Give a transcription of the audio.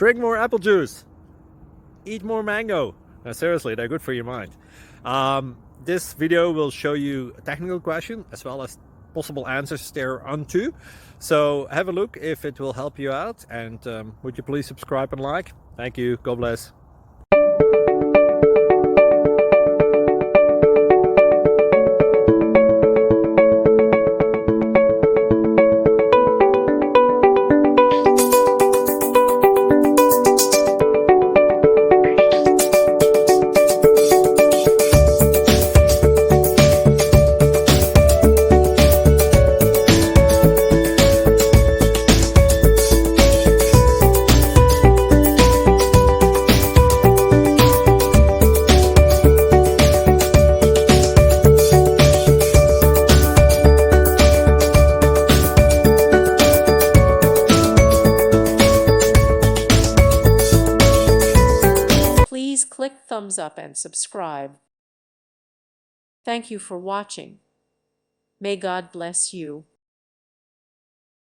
Drink more apple juice. Eat more mango. No, seriously, they're good for your mind. This video will show you a technical question as well as possible answers thereunto. So have a look if it will help you out, and would you please subscribe and like? Thank you. God bless. Please click thumbs up and subscribe. Thank you for watching. May God bless you.